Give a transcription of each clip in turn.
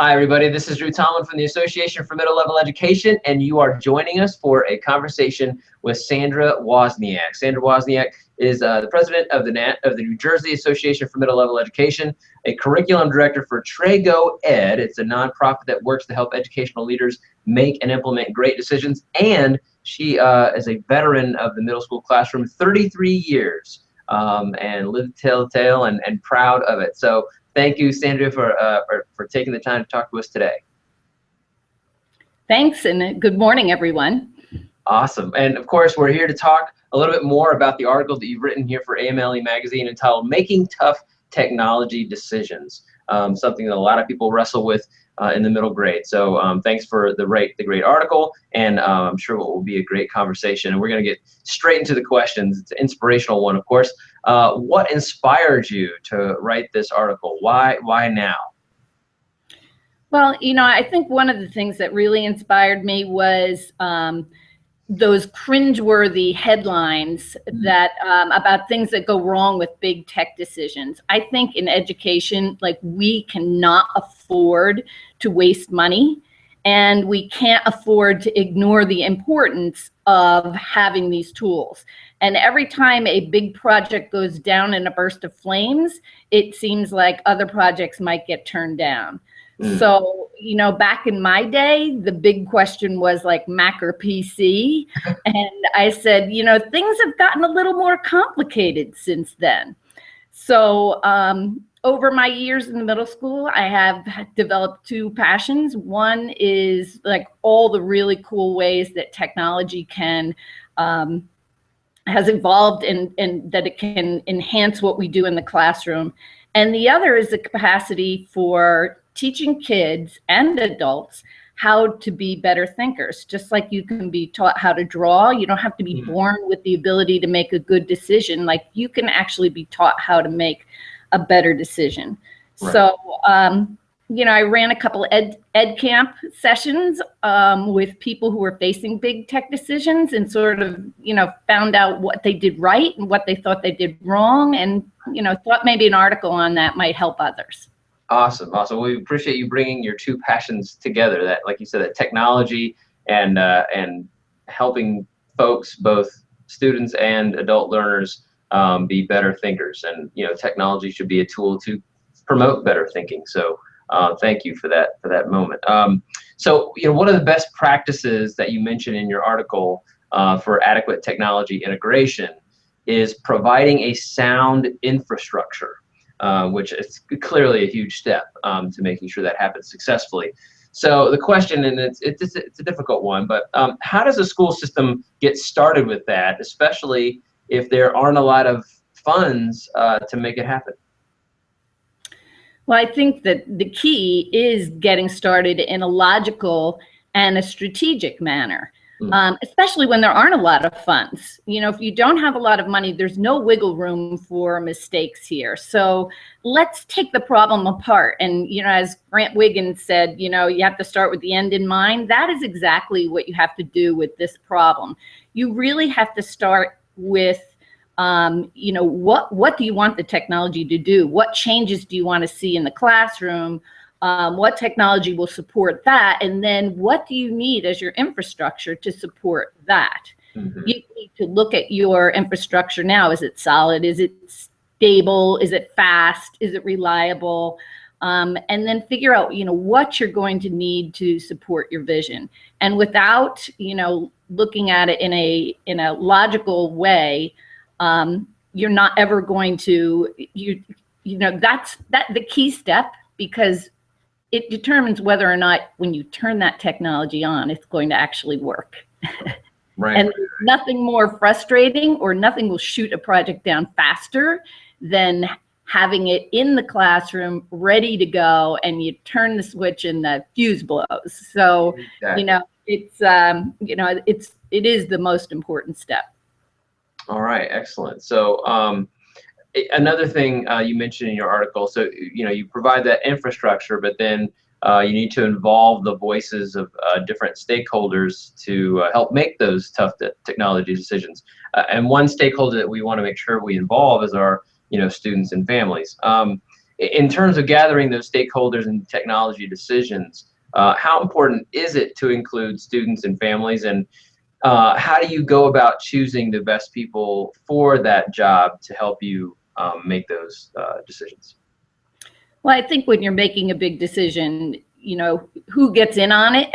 Hi, everybody. This is Drew Tomlin from the Association for Middle Level Education, and you are joining us for a conversation with Sandra Wozniak. Sandra Wozniak is the president of the New Jersey Association for Middle Level Education, a curriculum director for Trago Ed. It's a nonprofit that works to help educational leaders make and implement great decisions, and she is a veteran of the middle school classroom, 33 years, and lived telltale and proud of it. So thank you, Sandra, for taking the time to talk to us today. Thanks, and good morning, everyone. Awesome. And of course, we're here to talk a little bit more about the article that you've written here for AMLE magazine entitled Making Tough Technology Decisions, something that a lot of people wrestle with in the middle grade. So thanks for the great article, and I'm sure it will be a great conversation. And we're going to get straight into the questions. It's an inspirational one, of course. What inspired you to write this article? Why now? Well, I think one of the things that really inspired me was those cringeworthy headlines that about things that go wrong with big tech decisions. I think in education, we cannot afford to waste money, and we can't afford to ignore the importance of having these tools. And every time a big project goes down in a burst of flames, it seems like other projects might get turned down. So, back in my day, the big question was Mac or PC. And I said, things have gotten a little more complicated since then. So over my years in the middle school, I have developed two passions. One is all the really cool ways that technology can has evolved and that it can enhance what we do in the classroom. And the other is the capacity for teaching kids and adults how to be better thinkers. Just like you can be taught how to draw, you don't have to be born with the ability to make a good decision. You can actually be taught how to make a better decision. Right. So, I ran a couple of ed camp sessions with people who were facing big tech decisions and sort of, found out what they did right and what they thought they did wrong, and, thought maybe an article on that might help others. Awesome. We appreciate you bringing your two passions together. That, like you said, that technology and helping folks, both students and adult learners, be better thinkers. And technology should be a tool to promote better thinking. So thank you for that moment. So one of the best practices that you mentioned in your article for adequate technology integration is providing a sound infrastructure. Which is clearly a huge step to making sure that happens successfully. So the question, and it's a difficult one, but how does a school system get started with that, especially if there aren't a lot of funds to make it happen? Well, I think that the key is getting started in a logical and a strategic manner. Especially when there aren't a lot of funds. If you don't have a lot of money, there's no wiggle room for mistakes here. So let's take the problem apart. And, as Grant Wiggins said, you have to start with the end in mind. That is exactly what you have to do with this problem. You really have to start with, what do you want the technology to do? What changes do you want to see in the classroom? What technology will support that, and then what do you need as your infrastructure to support that? You need to look at your infrastructure now. Is it solid? Is it stable? Is it fast? Is it reliable? And then figure out what you're going to need to support your vision. And without looking at it in a logical way, you're not ever going to that's the key step, because it determines whether or not when you turn that technology on, it's going to actually work. Right. And nothing more frustrating, or nothing will shoot a project down faster than having it in the classroom ready to go, and you turn the switch and the fuse blows. So, exactly. It is the most important step. All right, excellent. So another thing you mentioned in your article, so you provide that infrastructure, but then you need to involve the voices of different stakeholders to help make those tough technology decisions. And one stakeholder that we want to make sure we involve is our students and families. in terms of gathering those stakeholders and technology decisions, how important is it to include students and families, and how do you go about choosing the best people for that job to help you make those decisions? Well, I think when you're making a big decision, who gets in on it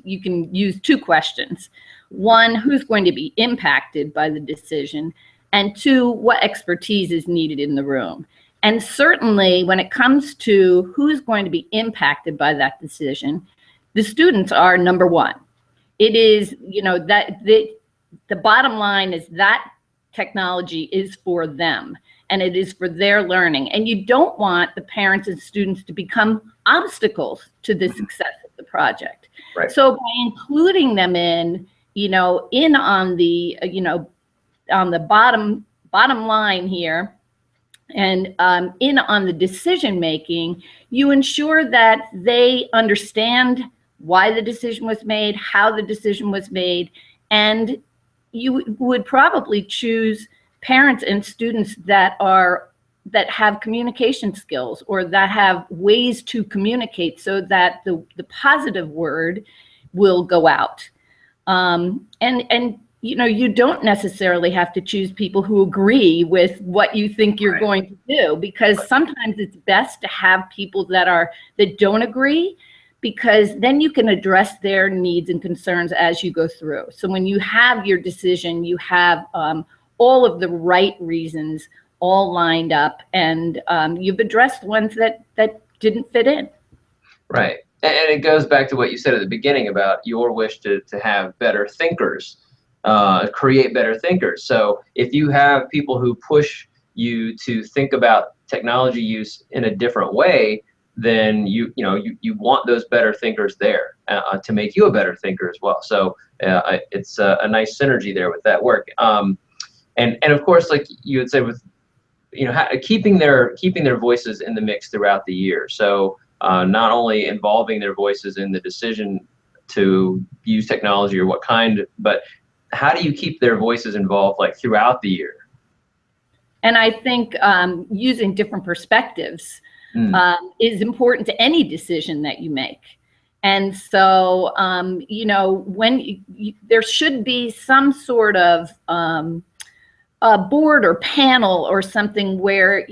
you can use two questions. One, who's going to be impacted by the decision? And two, what expertise is needed in the room? And certainly when it comes to who's going to be impacted by that decision, the students are number one. It is, that the bottom line is that technology is for them and it is for their learning. And you don't want the parents and students to become obstacles to the success of the project. Right. So by including them in on the, on the bottom line here, and in on the decision making, you ensure that they understand why the decision was made, how the decision was made, and you would probably choose parents and students that have communication skills, or that have ways to communicate so that the positive word will go out. And you don't necessarily have to choose people who agree with what you think you're going to do, because sometimes it's best to have people that don't agree, because then you can address their needs and concerns as you go through. So when you have your decision, you have all of the right reasons all lined up, and you've addressed ones that didn't fit in. Right. And it goes back to what you said at the beginning about your wish to have better thinkers, create better thinkers. So if you have people who push you to think about technology use in a different way, then you want those better thinkers there to make you a better thinker as well. So it's a nice synergy there with that work. And of course, like you would say, with keeping their voices in the mix throughout the year. So not only involving their voices in the decision to use technology or what kind, but how do you keep their voices involved like throughout the year? And I think using different perspectives is important to any decision that you make. And so, when there should be some sort of a board or panel or something where,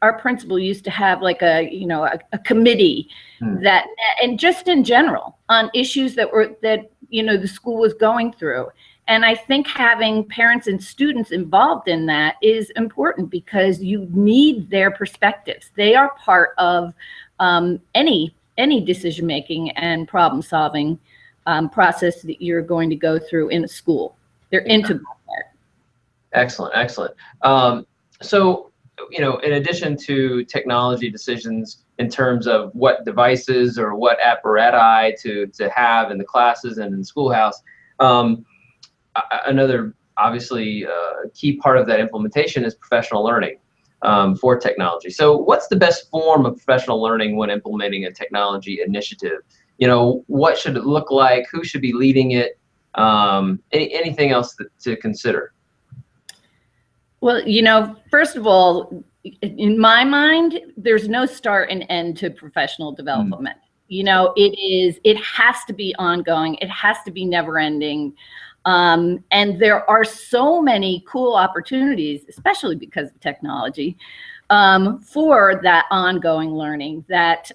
our principal used to have like a committee that, and just in general on issues that the school was going through. And I think having parents and students involved in that is important, because you need their perspectives. They are part of any decision-making and problem-solving process that you're going to go through in a school. They're integral part. Excellent, excellent. So, in addition to technology decisions in terms of what devices or what apparatus to have in the classes and in the schoolhouse, another obviously key part of that implementation is professional learning for technology. So what's the best form of professional learning when implementing a technology initiative? What should it look like? Who should be leading it? Anything else to consider? Well, first of all, in my mind, there's no start and end to professional development. It has to be ongoing. It has to be never ending. And there are so many cool opportunities, especially because of technology, for that ongoing learning that,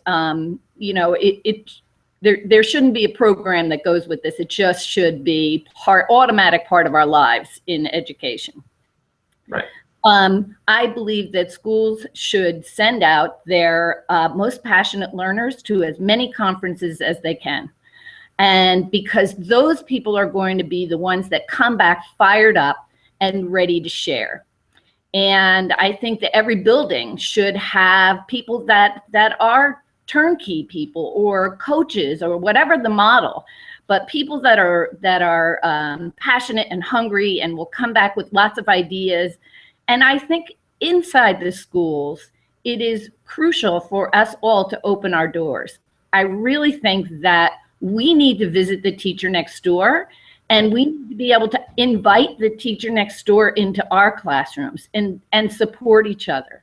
there shouldn't be a program that goes with this. It just should be automatic part of our lives in education. Right. I believe that schools should send out their most passionate learners to as many conferences as they can. And because those people are going to be the ones that come back fired up and ready to share. And I think that every building should have people that are turnkey people or coaches or whatever the model, but people that are passionate and hungry and will come back with lots of ideas. And I think inside the schools, it is crucial for us all to open our doors. I really think that we need to visit the teacher next door, and we need to be able to invite the teacher next door into our classrooms and support each other.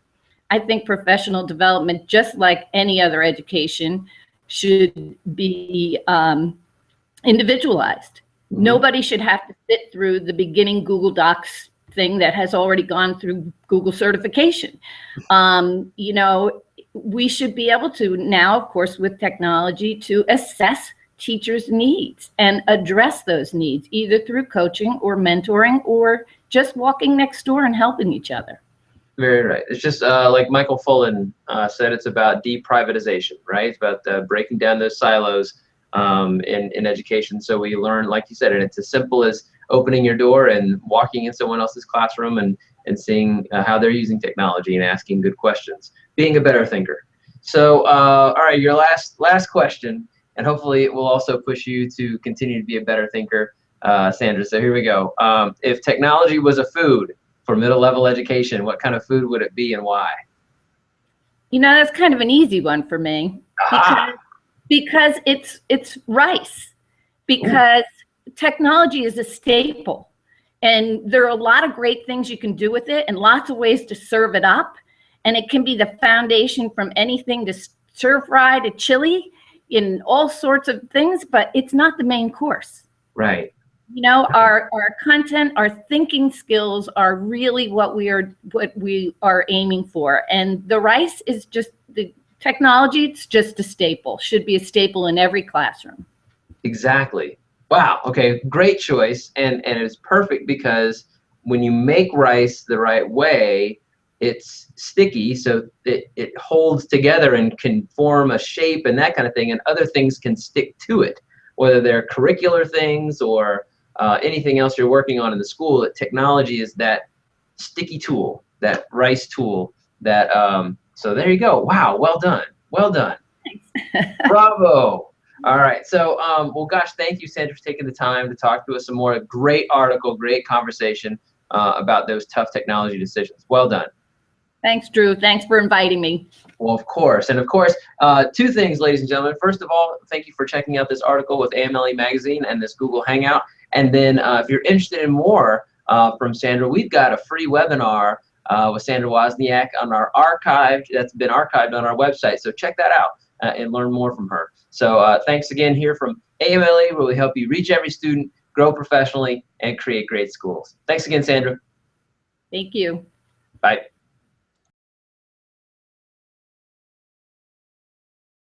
I think professional development, just like any other education, should be individualized. Mm-hmm. Nobody should have to sit through the beginning Google Docs thing that has already gone through Google certification. You know, we should be able to now, of course, with technology, to assess teachers' needs and address those needs, either through coaching or mentoring or just walking next door and helping each other. Very right. It's just like Michael Fullen said, it's about deprivatization, right? It's about breaking down those silos in education. So we learn, like you said, and it's as simple as opening your door and walking in someone else's classroom and seeing how they're using technology and asking good questions, being a better thinker. So, all right, your last question, and hopefully it will also push you to continue to be a better thinker, Sandra. So here we go. If technology was a food for middle-level education, what kind of food would it be and why? You know, that's kind of an easy one for me because it's rice, because technology is a staple. And there are a lot of great things you can do with it and lots of ways to serve it up. And it can be the foundation from anything to stir fry to chili in all sorts of things, but it's not the main course. Right. You know, our content, our thinking skills are really what we are aiming for. And the rice is just the technology, it's just a staple, should be a staple in every classroom. Exactly. Wow. Okay. Great choice. And it's perfect because when you make rice the right way, it's sticky. So it holds together and can form a shape and that kind of thing. And other things can stick to it, whether they're curricular things or anything else you're working on in the school. That technology is that sticky tool, that rice tool that, so there you go. Wow. Well done. Well done. Thanks. Bravo. All right. So, well, gosh, thank you, Sandra, for taking the time to talk to us some more. Great article, great conversation about those tough technology decisions. Well done. Thanks, Drew. Thanks for inviting me. Well, of course. And of course, two things, ladies and gentlemen. First of all, thank you for checking out this article with AMLE Magazine and this Google Hangout. And then if you're interested in more from Sandra, we've got a free webinar with Sandra Wozniak on our archive that's been archived on our website. So check that out and learn more from her. So thanks again here from AMLE, where we help you reach every student, grow professionally, and create great schools. Thanks again, Sandra. Thank you. Bye.